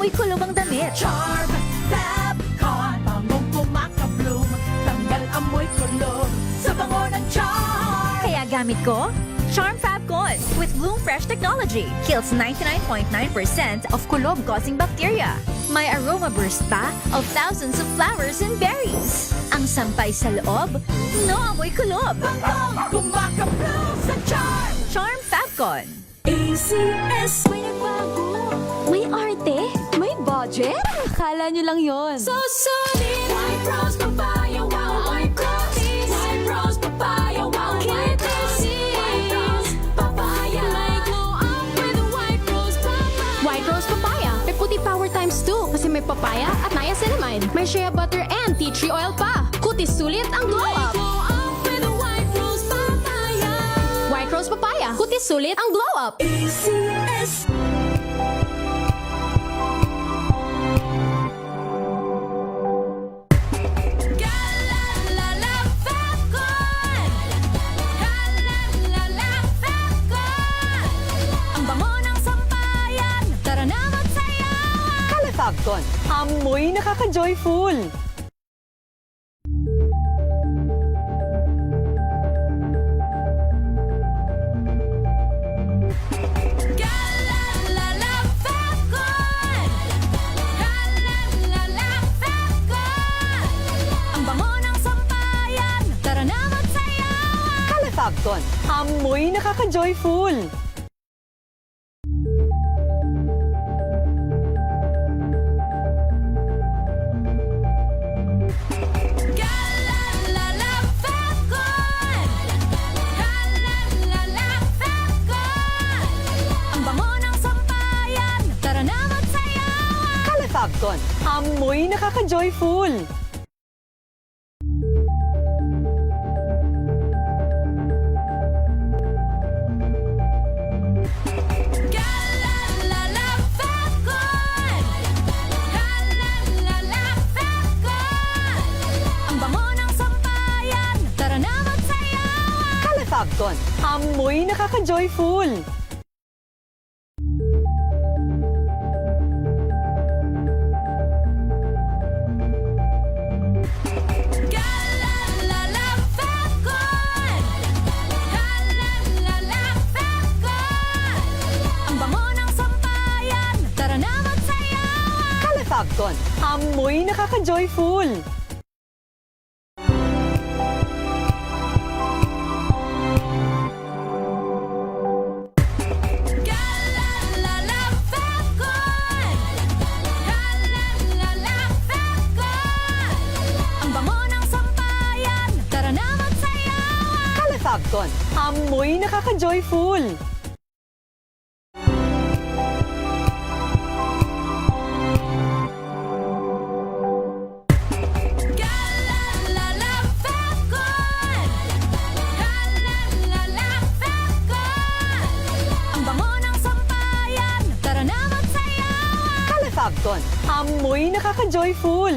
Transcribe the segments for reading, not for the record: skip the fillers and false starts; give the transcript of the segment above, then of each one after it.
amoy kulob ang damit. Charm Fabcon, bangong kumakabloom, tanggal amoy kulob sa bango ng charm. Kaya gamit ko, Charm Fabcon with Bloom Fresh technology. Kills 99.9% of kulob-causing bacteria. May aroma burst pa of thousands of flowers and berries. Ang sampay sa loob, no amoy kulob. Bangong kumakabloom sa charm. Charm Fabcon. ACS. May nagbago, may arte, may budget. Akala nyo lang yon. So solid. White Rose Papaya, wow, White Rose. White Rose Papaya, wow, White Rose. White Rose Papaya. May glow up with a White Rose Papaya. White Rose Papaya. May puti power times 2 kasi may papaya at niacinamide. May shea butter and tea tree oil pa. Kutis sulit ang glow up. Glow up with a White Rose Papaya. White Rose Papaya. Kutis sulit ang glow up. ACS. Galalala Fabcon. Galalala Fabcon. Ang bango ng sampayan. Tara na magsayawan. Calafabcon, amoy nakaka-joyful. Galalala Fabcon. Galalala Fabcon. Ang bango ng sampayan. Tara na magsayawan. Calafabcon, amoy nakaka-joyful. Galalala Fabcon. Galalala Fabcon. Ang bango ng sampayan. Tara na magsayawan. Calafabcon, amoy nakaka-joyful. Galalala Fabcon. Galalala Fabcon. Ang bango ng sampayan. Tara na magsayawan. Calafabcon, amoy nakaka-joyful. Galalala Fabcon. Galalala Fabcon. Ang bango ng sampayan. Tara na magsayawan. Calafabcon, amoy nakaka-joyful. Galalala Fabcon. Galalala Fabcon. Ang bango ng sampayan. Tara na magsayawan. Calafabcon, amoy nakaka-joyful. Galalala Fabcon. Galalala Fabcon. Ang bango ng sampayan. Tara na magsayawan. Calafabcon, amoy nakaka-joyful.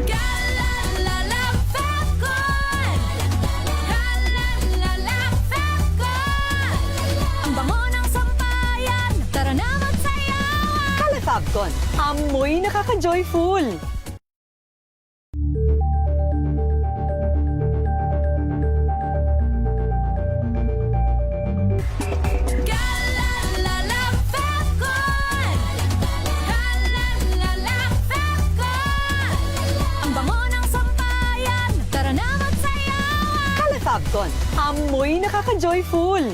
Galalala Fabcon. Galalala Fabcon. Ang bango ng sampayan. Tara na magsayawan. Calafabcon, amoy nakaka-joyful. Galalala Fabcon. Galalala Fabcon. Ang bango ng sampayan. Tara na magsayawan. Calafabcon, amoy nakaka-joyful.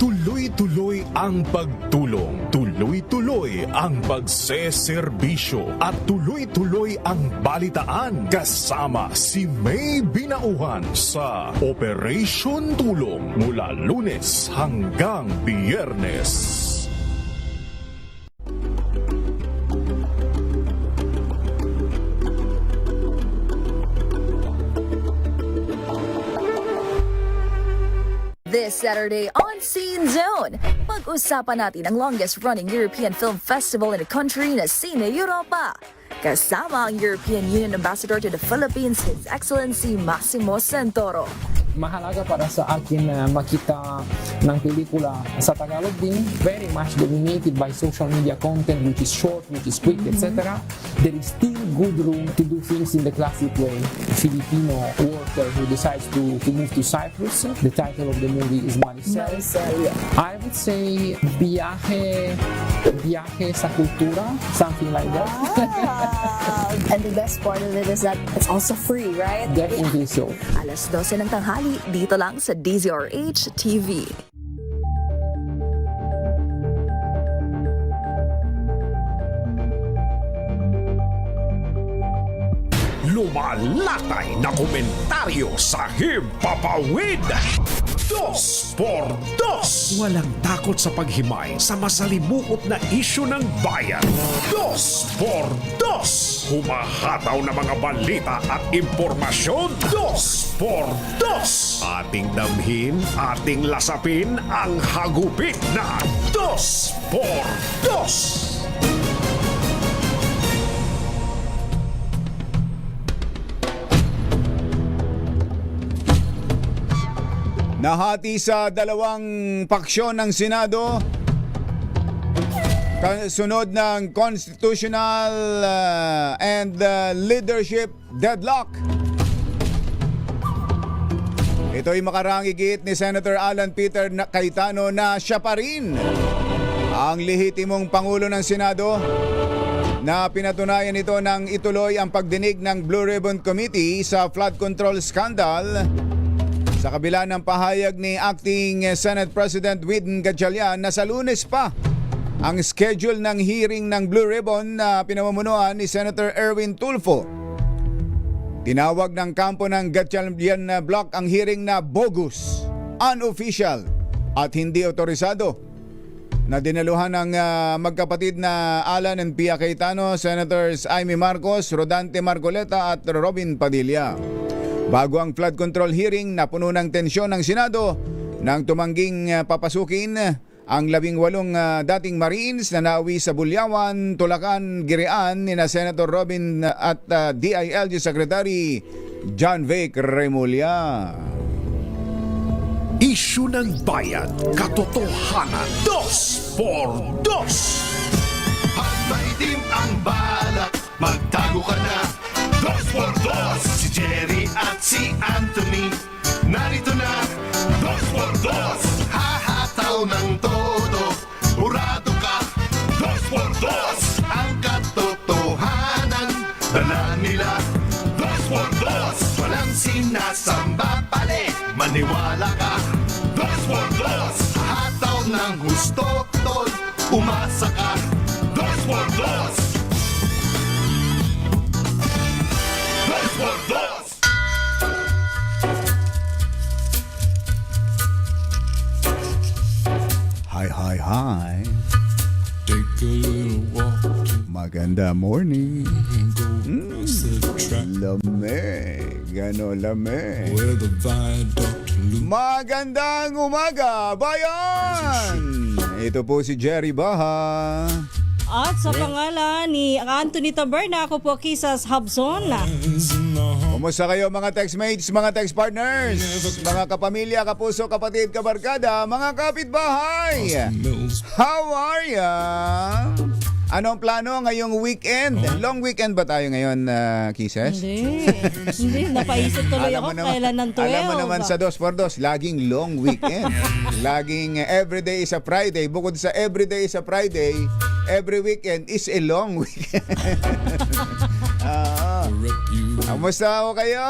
Tuloy-tuloy ang pagtulong, tuloy-tuloy ang pagseserbisyo, at tuloy-tuloy ang balitaan kasama si May Binauhan sa Operation Tulong mula Lunes hanggang Biyernes. This Saturday on Scene Zone. Pag-usapan natin ang longest-running European Film Festival in the country na Cine Europa. Kasama ang European Union Ambassador to the Philippines, His Excellency Massimo Santoro. Mahalaga para sa akin na makita ng pelikula sa Tagalog din, very much dominated by social media content which is short, which is quick, etc. There is still good room to do things in the classic way. A Filipino worker who decides to move to Cyprus. The title of the movie is Maricel. I would say biyahe sa kultura, something like that. And the best part of it is that it's also free, right? Definitely so. Alas 12 ng tanghali, dito lang sa DZRH TV. Lumalatay na komentaryo sa Himpapawid. 2 por 2. Walang takot sa paghimay sa masalimuot na isyu ng bayan. 2 por 2. Humahataw na mga balita at impormasyon. 2 por 2. Ating damhin, ating lasapin ang hagupit na 2 por 2. Nahati sa dalawang paksyon ng Senado sunod ng constitutional and leadership deadlock. Ito'y makarangigit ni Senator Alan Peter Cayetano na siya pa rin ang lehitimong Pangulo ng Senado, na pinatunayan ito nang ituloy ang pagdinig ng Blue Ribbon Committee sa flood control scandal. Sa kabila ng pahayag ni Acting Senate President Win Gatchalian na sa Lunes pa ang schedule ng hearing ng Blue Ribbon na pinamumunuan ni Senator Erwin Tulfo. Tinawag ng kampo ng Gatchalian Block ang hearing na bogus, unofficial at hindi otorisado, na dinaluhan ng magkapatid na Alan and Pia Cayetano, Senators Amy Marcos, Rodante Marcoleta at Robin Padilla. Bago ang flood control hearing, napuno ng tensyon ng Senado nang tumangging papasukin ang 18 dating Marines na nauwi sa Bulyawan, Tulacan, Girian ni na Senator Robin at DILG Secretary John Vic Remulla. Isyu ng bayan, katotohanan. 2 por 2. Hanggang itim ang balak, magtago ka na. 2 por 2. Si Jerry at si Anthony, narito na. 2 por 2. Hahataw ng todo, urado ka. 2 por 2. Ang katotohanan, dala nila. 2 por 2. Walang sinasamba pali, maniwala ka. 2 por 2. Hataw ng gusto, tol, umasa ka. 2 por 2. 2 por 2. Hi. Maganda morning. Lamig. Lamig. Magandang umaga, bayan! Ito po si Jerry Baha. At sa pangalan ni Anthony Taberna, ako po Kisas Habson. Kumusta kayo mga textmates, mga text partners, mga kapamilya, kapuso, kapatid, kabarkada, mga kapitbahay? How are ya? Anong plano ngayong weekend? Long weekend ba tayo ngayon, Kisses? Hindi. Napaisip tuloy ako kailan ng 12. Alam mo naman sa 2x2, laging long weekend. Laging everyday is a Friday. Bukod sa everyday is a Friday, every weekend is a long weekend. Kamusta ako kayo?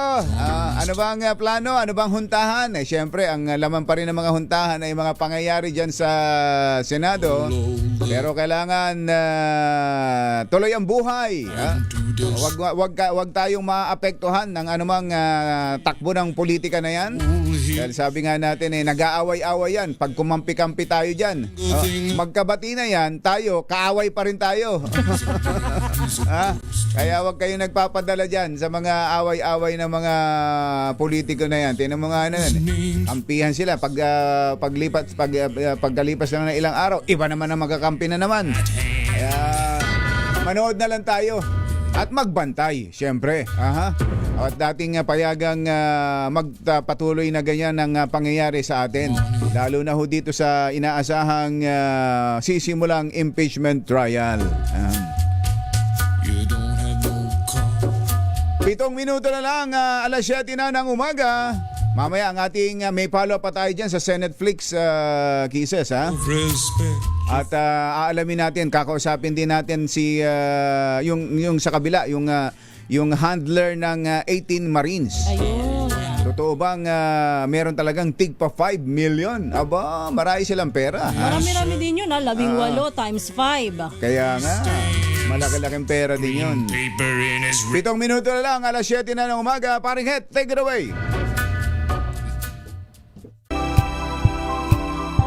Ano bang plano? Ano bang huntahan? Siyempre, ang laman pa rin ng mga huntahan ay mga pangyayari dyan sa Senado. Pero kailangan tuloy ang buhay. Wag tayong maapektuhan ng anumang takbo ng politika na yan. Dahil sabi nga natin, nag-aaway-away yan. Pag kumampi-kampi tayo dyan, magkabati na yan, tayo, kaaway pa rin tayo. Kaya wag kayong nagpapadala dyan sa mga mga away-away ng mga politiko na yan. Tingnan mo nga ano yan. Kampihan sila. Pagkalipas lang ng ilang araw, iba naman ang magkakampi na naman. Kaya manood na lang tayo. At magbantay, syempre. Aha. At dating payagang magpatuloy na ganyan ang pangyayari sa atin. Lalo na ho dito sa inaasahang sisimulang impeachment trial. 7 minuto na lang, alas 7 na ng umaga. Mamaya ang ating may follow pa tayo dyan sa Senetflix cases, ha? At aalamin natin, kakausapin din natin si yung sa kabila, yung handler ng 18 Marines. Ayun. Totoo bang meron talagang tigpa 5 million? Aba, marami silang pera. Ha? Marami-rami din yun, 18 times 5. Kaya nga, malaki-laking pera din yun. 7 minuto na lang, alas 7 na ng umaga. Paring Het, take it away.